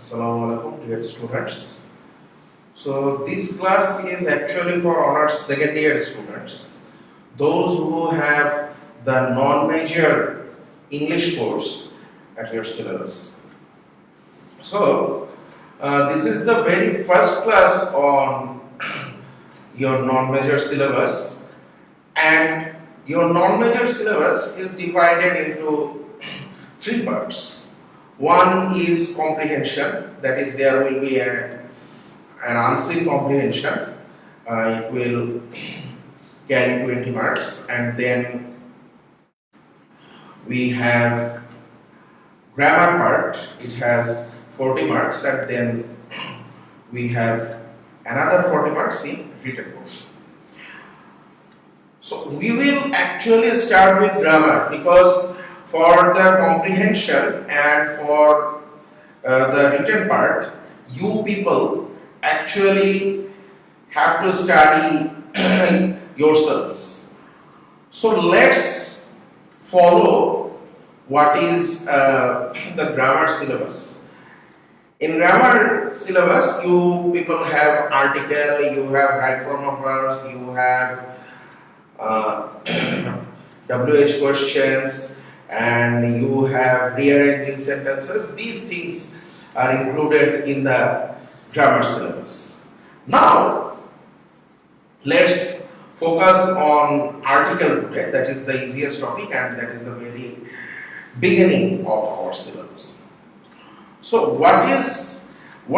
Assalamualaikum dear students. So this class is actually for honors second year students, those who have the non-major English course at your syllabus. So this is the very first class on your non-major syllabus, and your non-major syllabus is divided into three parts. One is comprehension, that is there will be an unseen comprehension. It will carry 20 marks, and then we have grammar part, it has 40 marks, and then we have another 40 marks in written portion. So we will actually start with grammar, because for the comprehension and for the written part, you people actually have to study yourselves. So let's follow what is the grammar syllabus. In grammar syllabus, you people have article, you have right form of verbs, you have WH questions, and you have rearranging sentences. These things are included in the grammar syllabus. Now let's focus on article today. That is the easiest topic, and that is the very beginning of our syllabus. So what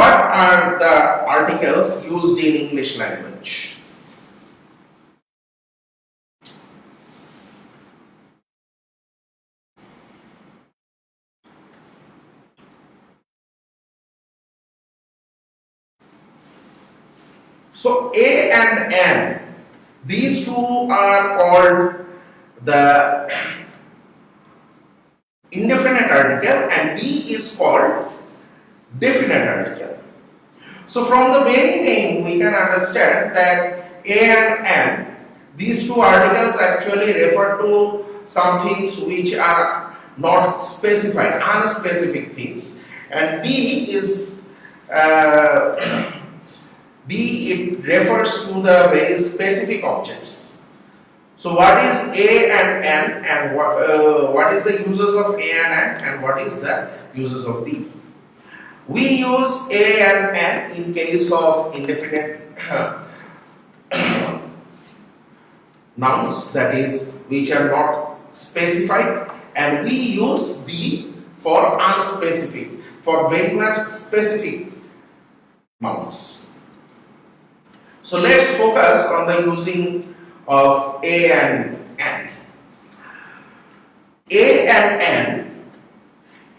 are the articles used in English language? So A and N, these two are called the indefinite article, and D is called definite article. So from the very name we can understand that A and N, these two articles actually refer to some things which are not specified, unspecific things, and D is it refers to the very specific objects. So what is A and N, and what is the uses of A and N, and what is the uses of D? We use A and N in case of indefinite nouns, that is which are not specified, and we use D for unspecific, for very much specific nouns. So let's focus on the using of A and N. A and N,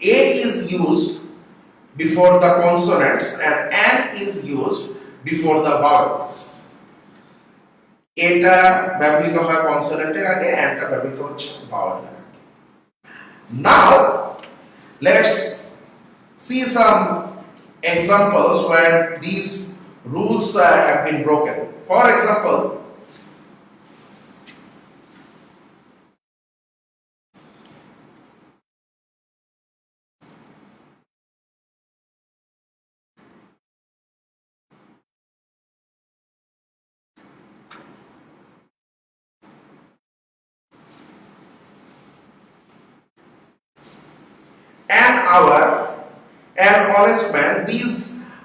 A is used before the consonants and N is used before the vowels. এটা ব্যবহৃত হয় কনসোনেন্টের আগে, N টা ব্যবহৃত হচ্ছে ভাওয়েলের আগে. Now let's see some examples where these rules have been broken. For example, an hour, an honest man. These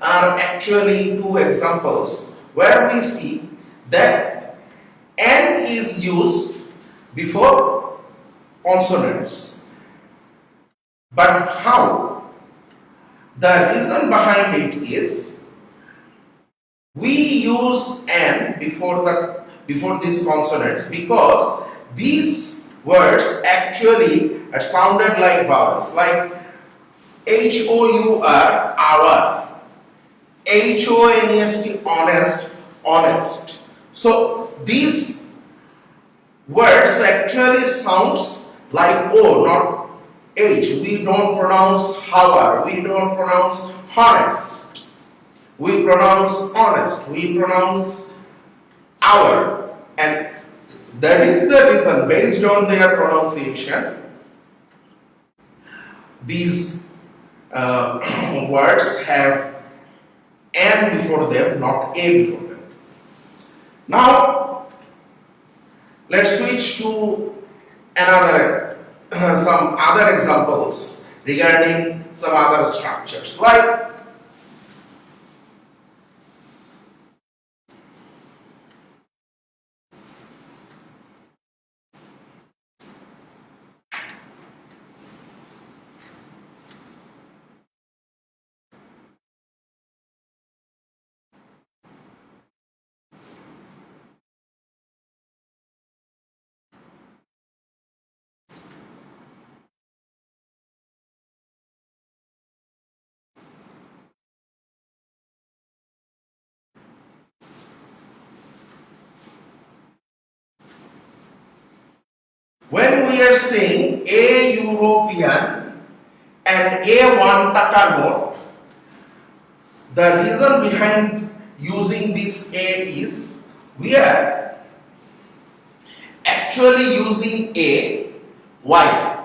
are actually two examples where we see that N is used before consonants. But how? The reason behind it is we use N before these consonants because these words actually are sounded like vowels, like HOUR, hour, HONEST, honest, honest. So these words actually sounds like O, not H. We don't pronounce hour, we don't pronounce honest, we pronounce honest, we pronounce hour, and that is the reason, based on their pronunciation, these words have N before them, not A before them. Now, let's switch to another some other examples regarding some other structures. Like when we are saying a European and a 1 taka note, the reason behind using this A is we are actually using A. Why?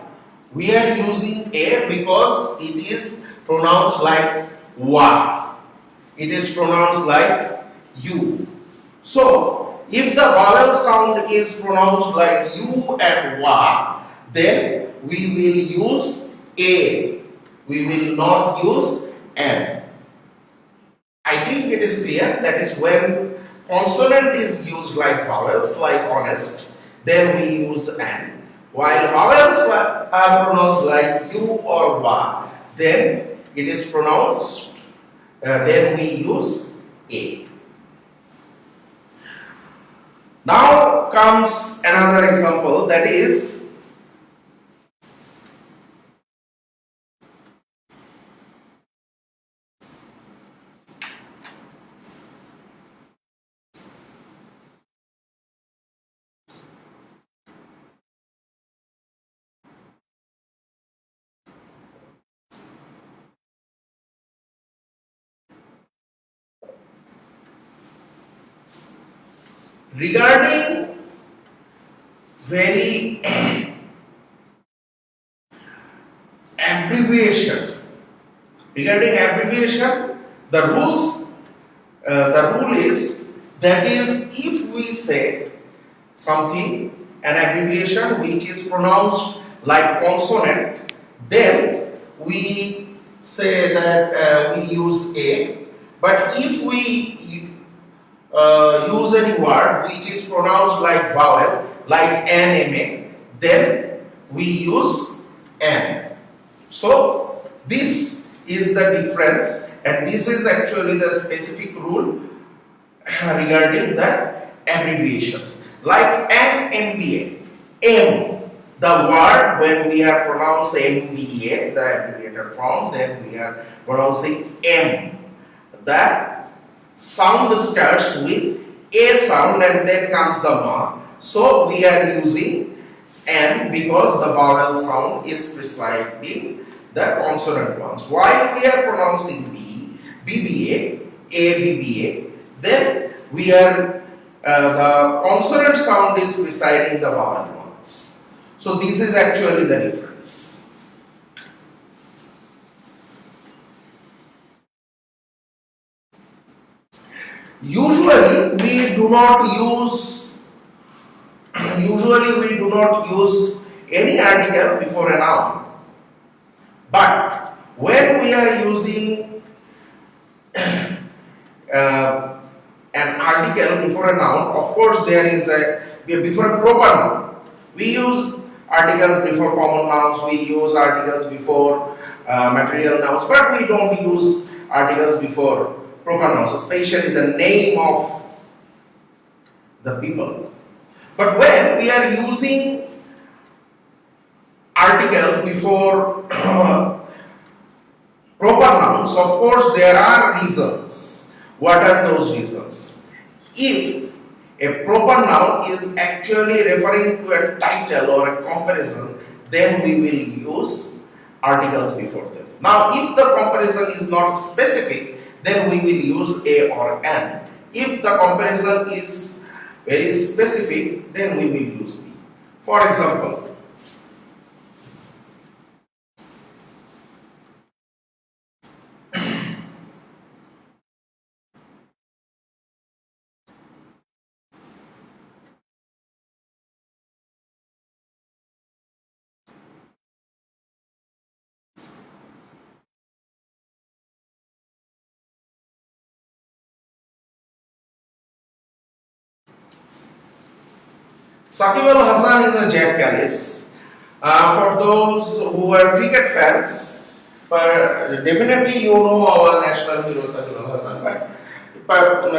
We are using A because it is pronounced like wa. It is pronounced like U. So, if the vowel sound is pronounced like U and wa, then we will use A. We will not use N. I think it is clear. That is when consonant is used like vowels, like honest, then we use N. While vowels are pronounced like U or wa, then it is pronounced, then we use A. Now comes another example, that is regarding very abbreviation. Regarding abbreviation, the rule is, that is, if we say something, an abbreviation which is pronounced like consonant, then we say that we use A. But if we use any word which is pronounced like vowel, like NMA, then we use N. So this is the difference, and this is actually the specific rule regarding the abbreviations. Like an MBA, M, the word when we are pronouncing MBA, the abbreviated form, then we are pronouncing M. The sound starts with A sound and then comes the ma. So we are using N because the vowel sound is precisely the consonant ones. While we are pronouncing B, BBA, ABBA, then we are the consonant sound is preceding the vowel ones. So this is actually the difference. Usually we do not use any article before a noun. But when we are using an article before a noun, of course there is before a proper noun. We use articles before common nouns, we use articles before material nouns, but we don't use articles before proper nouns, especially the name of the people. But when we are using articles before proper nouns, of course there are reasons. What are those reasons? If a proper noun is actually referring to a title or a comparison, then we will use articles before them. Now, if the comparison is not specific, then we will use A or N. If the comparison is very specific, then we will use B. For example, Saqib Al Hasan is a Jack Callis. For those who are cricket fans, but definitely you know our national hero Saqib Al Hasan, but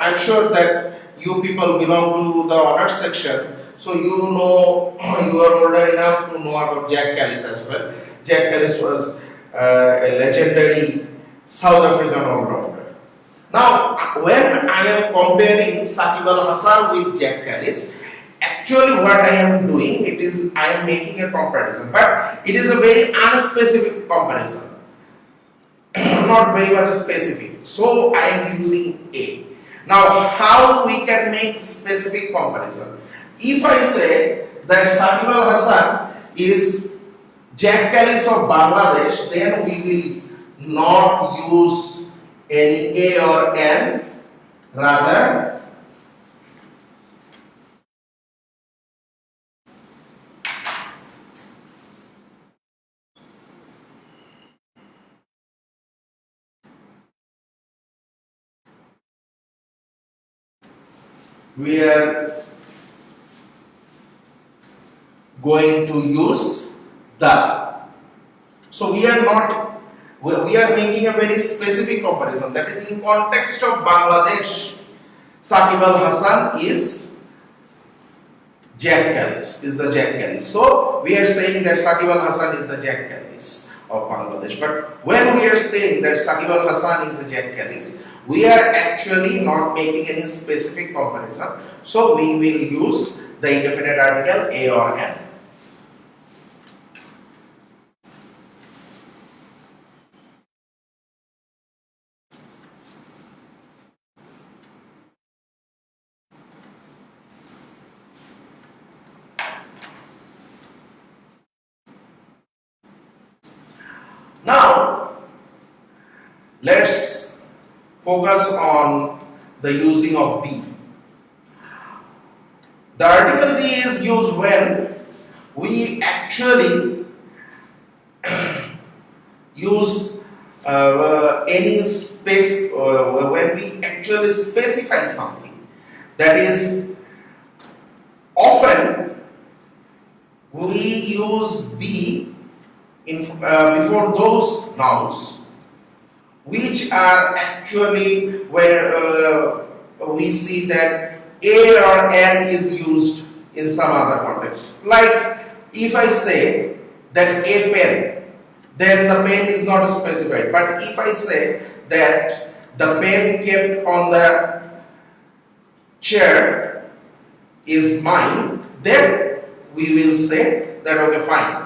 I'm sure that you people belong to the honors section, so you know you are older enough to know about Jack Callis as well. Jack Callis was a legendary South African all-rounder. Now, when I am comparing Saqib Al Hasan with Jack Callis, actually what I am doing, it is I am making a comparison, but it is a very unspecific comparison, not very much specific. So I am using A. Now, how we can make specific comparison? If I say that Saqib Al Hasan is Jack Callis of Bangladesh, then we will not use any A or N, rather we are going to use the. So we are not, we are making a very specific comparison, that is in context of Bangladesh. Saqib Al Hasan is Jack Callis, is the Jack Callis. So we are saying that Saqib Al Hasan is the Jack Callis of Bangladesh. But when we are saying that Saqib Al Hasan is a Jack Callis, we are actually not making any specific comparison. So we will use the indefinite article A or N. Now, let's focus on the using of be. The article be is used when we actually use any space, when we actually specify something. That is, often we use be before those nouns which are actually where we see that A or N is used in some other context. Like if I say that a pen, then the pen is not specified. But if I say that the pen kept on the chair is mine, then we will say that okay, fine.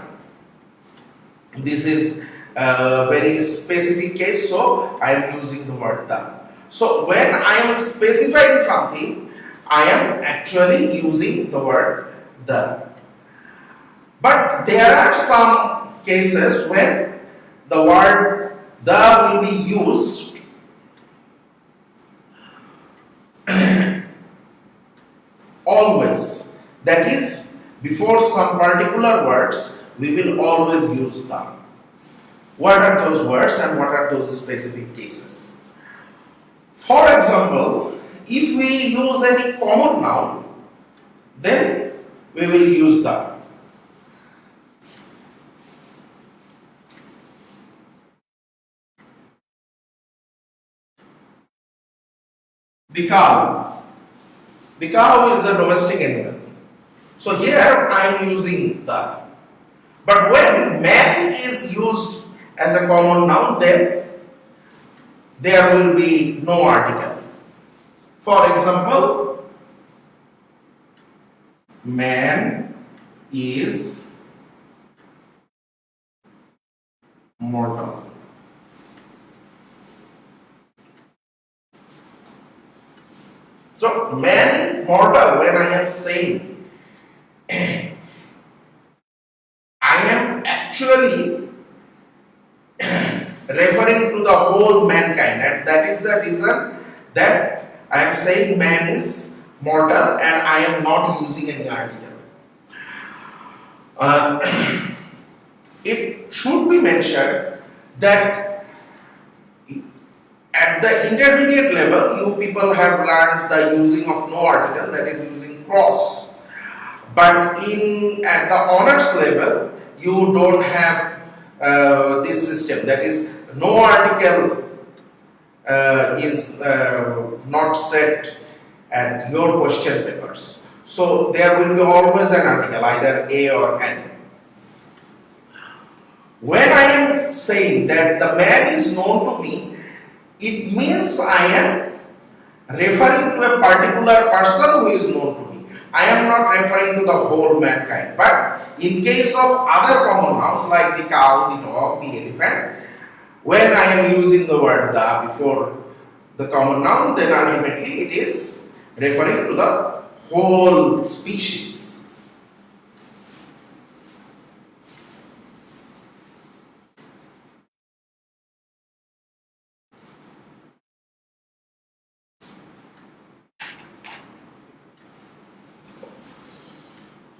This is a very specific case, so I am using the word the. So when I am specifying something, I am actually using the word the. But there are some cases when the word the will be used always. That is, before some particular words, we will always use the. What are those words and what are those specific cases? For example, if we use any common noun, then we will use the. The cow. The cow is a domestic animal. So here I am using the. But when man is used as a common noun, then there will be no article. For example, man is mortal. So man is mortal when I am saying I am actually referring to the whole mankind, and that is the reason that I am saying man is mortal and I am not using any article. It should be mentioned that at the intermediate level, you people have learned the using of no article, that is using cross. But in at the honors level, you don't have this system. That is, no article is not set at your question papers. So there will be always an article, either A or N. When I am saying that the man is known to me, it means I am referring to a particular person who is known to me. I am not referring to the whole mankind. But in case of other common nouns like the cow, the dog, the elephant, when I am using the word the before the common noun, then ultimately it is referring to the whole species.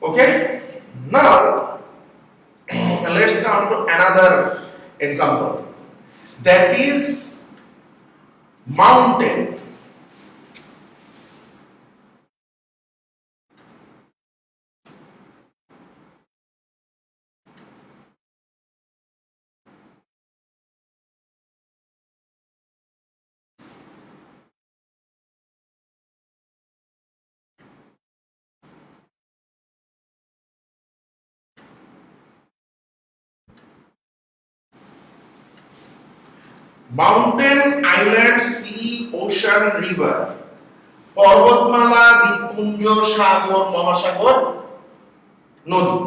Okay, now let's come to another example, that is mountain. Mountain, island, sea, ocean, river, পর্বতমালা, দ্বীপপুঞ্জ, সাগর, মহাসাগর, নদী.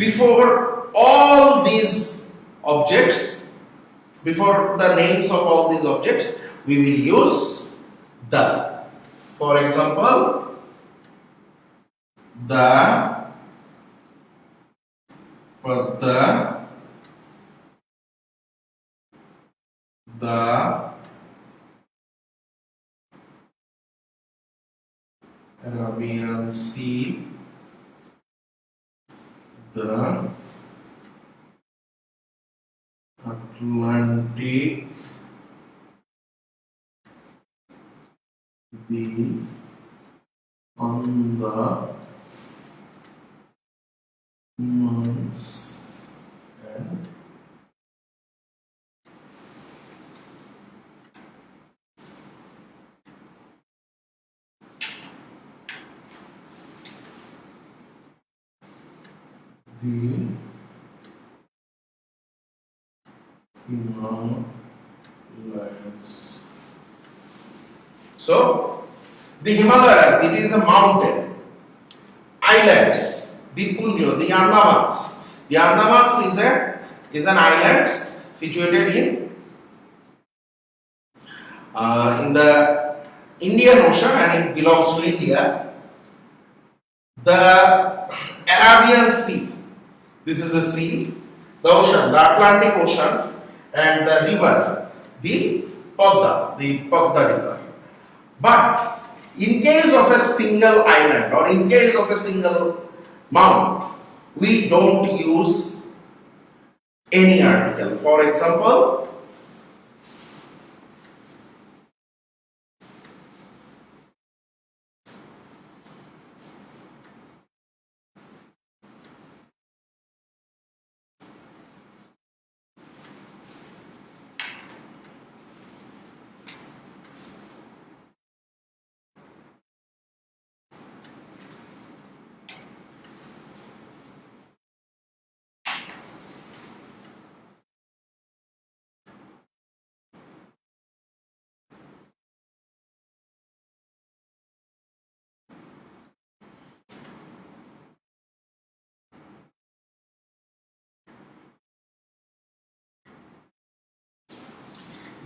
Before all these objects, before the names of all these objects, we will use the. For example, the, Padda, the, Arabian Sea, the Atlantic, the Andamans, and the Himalayas. So, the Himalayas, it is a mountain. Islands, Dhippunjo, the Andamans. The Andamans is an island situated in the Indian Ocean, and it belongs to India. The Arabian Sea, this is a sea. The ocean, the Atlantic Ocean, and the river, the Padda river. But in case of a single island or in case of a single mount, we don't use any article. For example,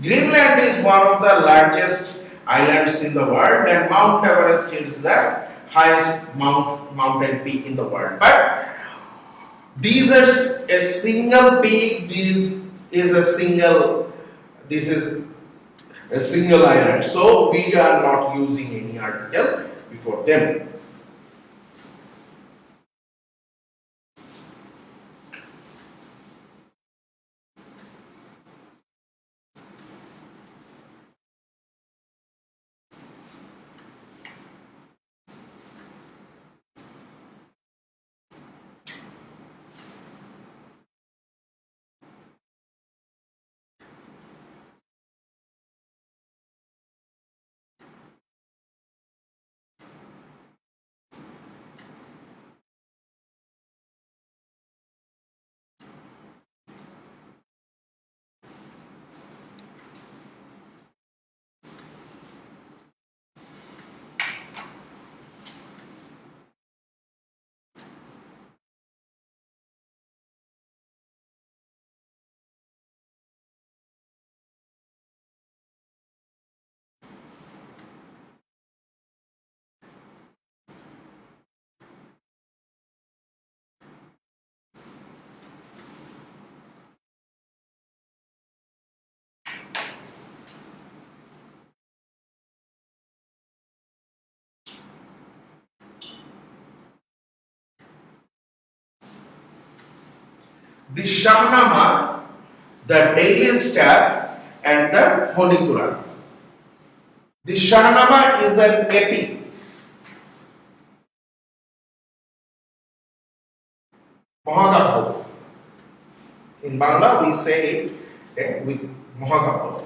Greenland is one of the largest islands in the world, and Mount Everest is the highest mountain peak in the world. But these are a single peak. This is a single island. So we are not using any article before them. the Shahnama, the daily star, and the Holy Quran. The Shahnama is an epic. Mahakabha. In Bangla we say it with Mahakabha.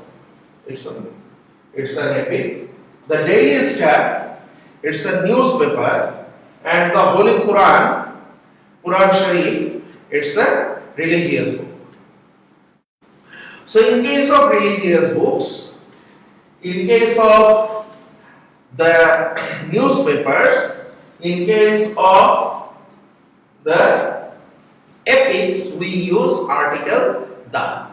It's an epic. The daily star, it's a newspaper, and the Holy Quran, Quran Sharif, it's a religious book. So in case of religious books, in case of the newspapers, in case of the epics, we use article the.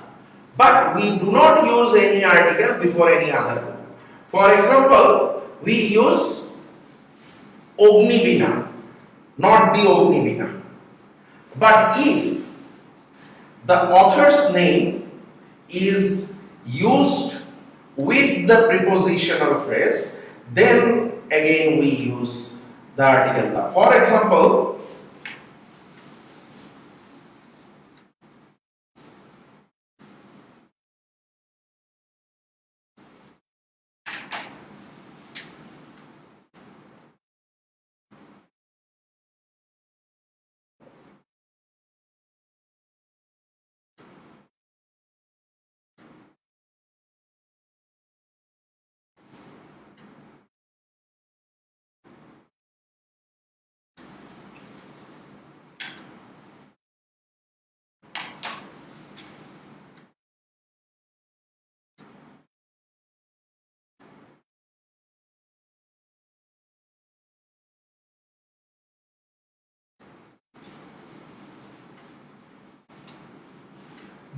But we do not use any article before any other book. For example, we use Ognibina, not the Ognibina. But if the author's name is used with the prepositional phrase, then again we use the article the. For example,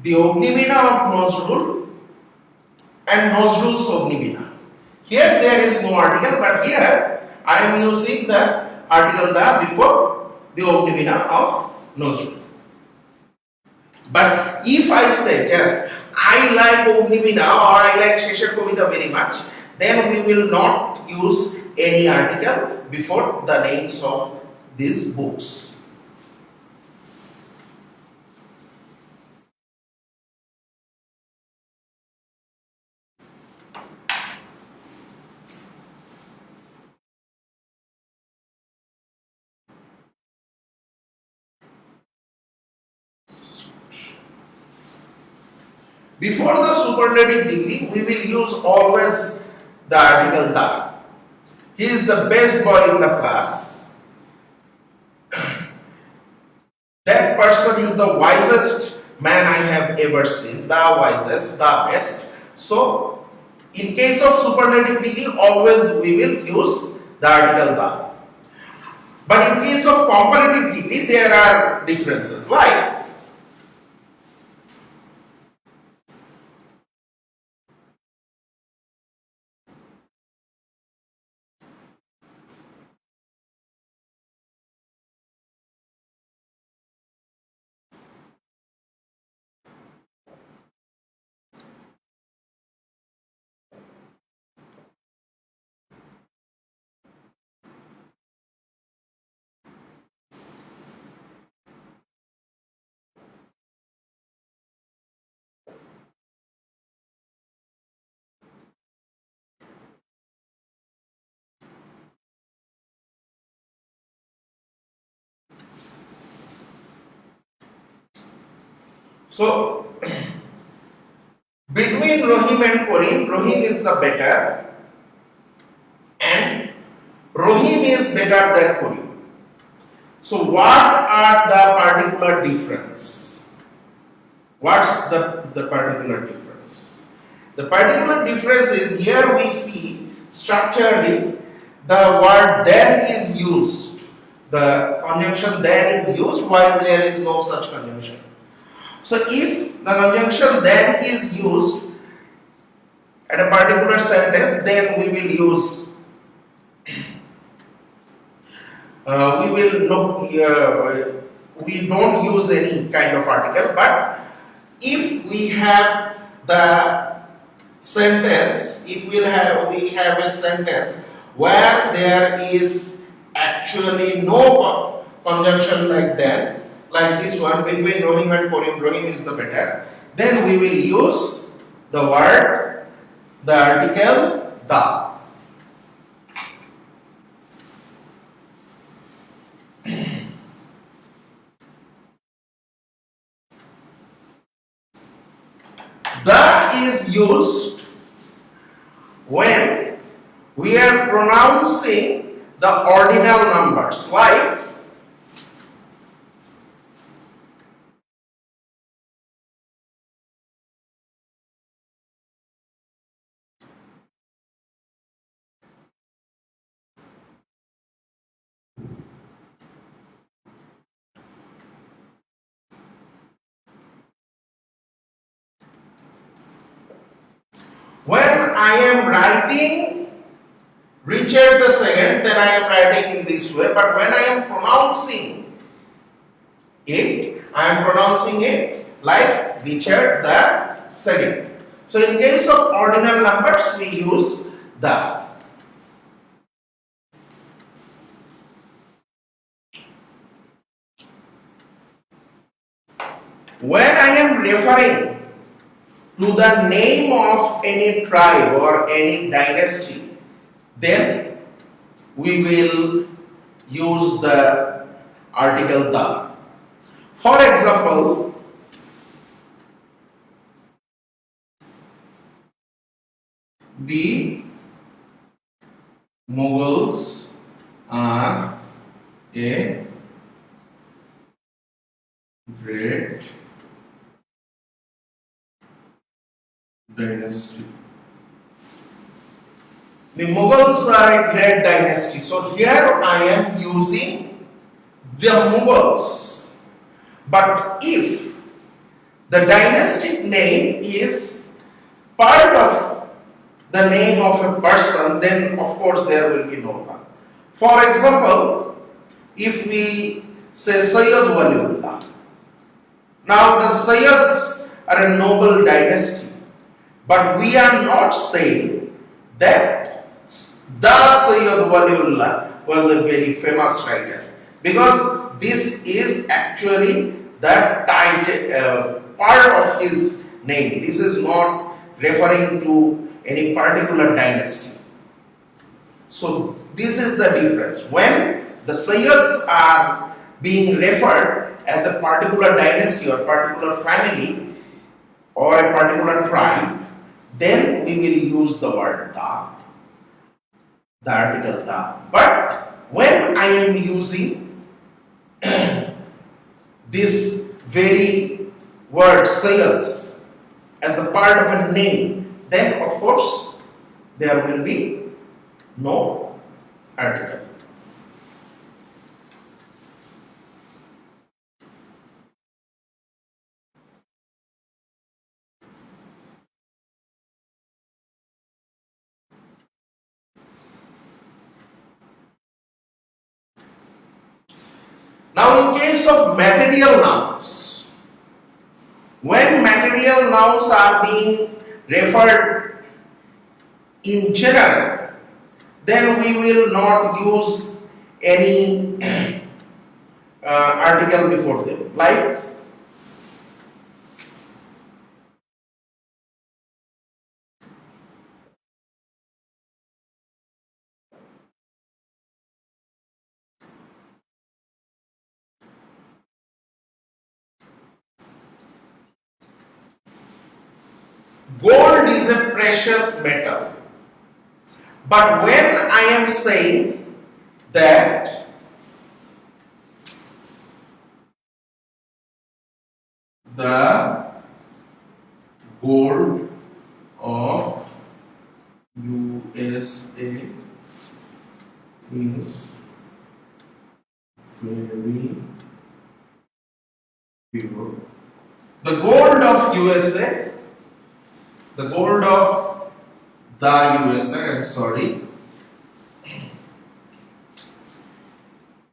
the Ognibina of Nazrul and Nazrul's Ognibina. Here there is no article, but here I am using the article the before the Ognibina of Nazrul. But if I say just I like Ognibina or I like Sheshar Kavita very much, then we will not use any article before the names of these books. Before the superlative degree, we will use always the article the. He is the best boy in the class. That person is the wisest man I have ever seen. The wisest, the best. So, in case of superlative degree, always we will use the article the. But in case of comparative degree, there are differences. Like, so between Rohim and Karim, Rohim is the better and Rohim is better than Karim. So what are the particular difference? What's the particular difference? The particular difference is here we see structurally the word then is used. The conjunction then is used while there is no such conjunction. So if the conjunction then is used at a particular sentence, then we will use we don't use any kind of article, but if we have the sentence, if we have a sentence where there is actually no conjunction like then, like this one, between Rohim and Karim, Rohim is the better, then we will use the word, the article the. The is used when we are pronouncing the ordinal numbers, like when I am writing Richard the second, then I am writing in this way, but when I am pronouncing it, I am pronouncing it like Richard the second. So in case of ordinal numbers, we use the. When I am referring to the name of any tribe or any dynasty, then we will use the article the. For example, the Mughals are a great dynasty. The Mughals are a great dynasty. So here I am using the Mughals. But if the dynastic name is part of the name of a person, then of course there will be no one. For example, if we say Sayyid Waliullah, now the Sayyids are a noble dynasty, but we are not saying that the Sayyid Waliullah was a very famous writer, because this is actually the title, part of his name. This is not referring to any particular dynasty. So this is the difference. When the Sayyids are being referred as a particular dynasty or particular family or a particular tribe, then we will use the word the article the. But when I am using this very word Sayyids as the part of a name, then of course there will be no article. Now in case of material nouns, when material nouns are being referred in general, then we will not use any article before them, like gold is a precious metal. But when I am saying that the gold of USA is very pure. The gold of USA, the gold of the USA, I'm sorry,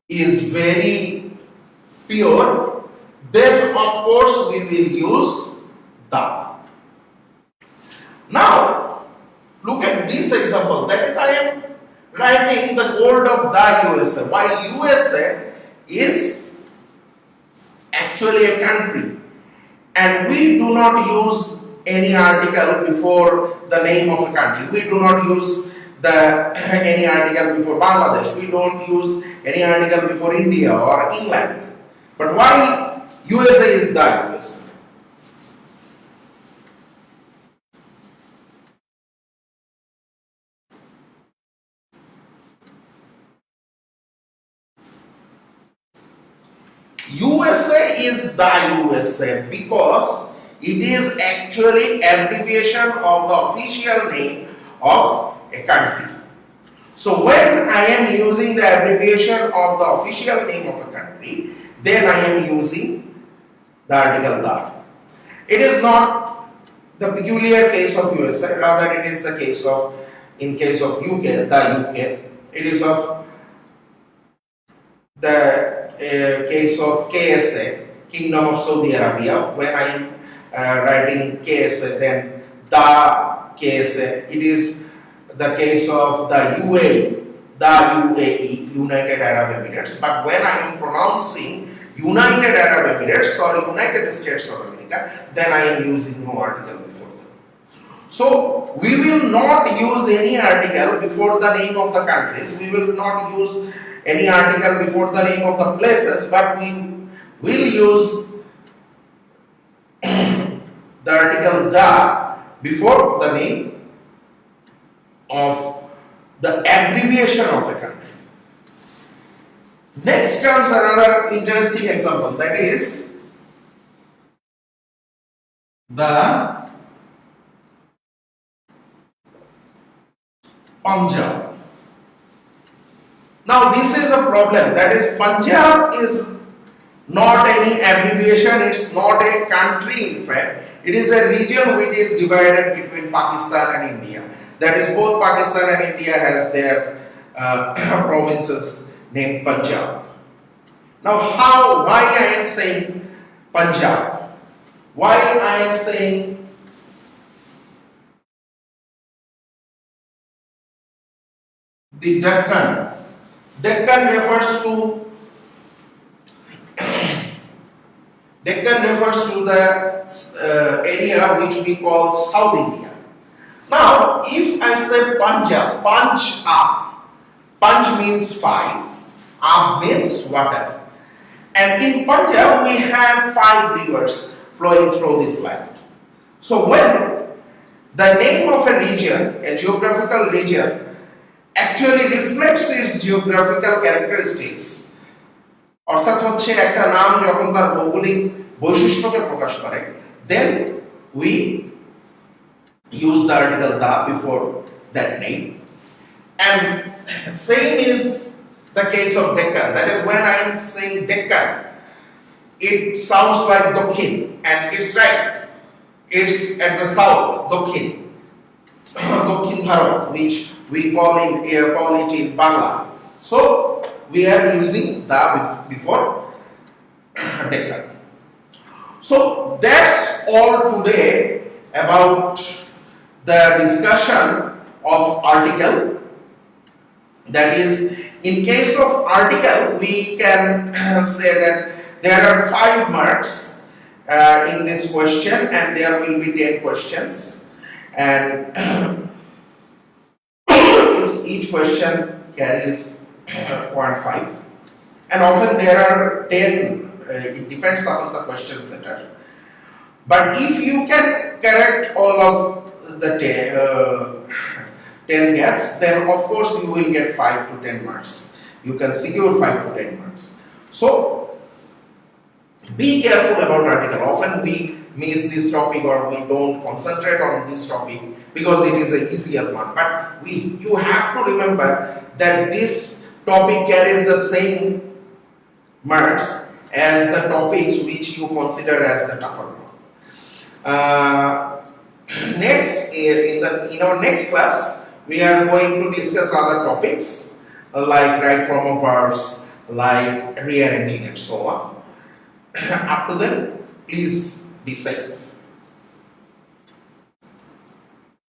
is very pure, then of course we will use the. Now look at this example, that is, I am writing the gold of the USA, while USA is actually a country, and we do not use any article before the name of a country. We do not use any article before Bangladesh. We don't use any article before India or England. But why USA is the US? USA is the USA because it is actually abbreviation of the official name of a country. So when I am using the abbreviation of the official name of a country, then I am using the article the. It is not the peculiar case of USA, rather it is the case of, in case of UK, the UK. It is of the case of KSA, Kingdom of Saudi Arabia. When I am writing KSA, then the KSA. It is the case of the UAE, the UAE, United Arab Emirates. But when I am pronouncing United Arab Emirates or United States of America, then I am using no article before that. So we will not use any article before the name of the countries. We will not use any article before the name of the places, but we will use the article the before the name of the abbreviation of a country. Next comes another interesting example, that is the Punjab. Now this is a problem, that is Punjab is not any abbreviation, it's not a country in fact, it is a region which is divided between Pakistan and India. That is, both Pakistan and India has their provinces named Punjab. Now why I am saying Punjab? Why I am saying the Deccan? Deccan refers to the area which we call South India. Now, if I say Punjab, Punj up, Punj means five, up means water, and in Punjab we have 5 rivers flowing through this land. So when the name of a region, a geographical region, actually reflects its geographical characteristics, অর্থাৎ হচ্ছে একটা নাম যখন তার ভৌগোলিক বৈশিষ্ট্যকে প্রকাশ করে, then we use the article the before that name. And same is the case of Deccan. That is, when I am saying Deccan, it sounds like Dokhin, and it's right. It's at the south, Dokhin, Dokhin Bharat, which we call it in Bangla. So we are using the before Deccan. So that's all today about the discussion of article. That is, in case of article, we can say that there are 5 marks in this question, and there will be 10 questions, and each question carries 0.5, and often there are 10. It depends upon the question setter. But if you can correct all of the 10 gaps, then of course you will get 5 to 10 marks. You can secure 5 to 10 marks. So be careful about article. Often we miss this topic, or we don't concentrate on this topic because it is an easier one. But you have to remember that this topic carries the same marks as the topics which you consider as the tougher one. Next, in our next class, we are going to discuss other topics like right form of verbs, like rearranging, and so on. Up to then, please be safe.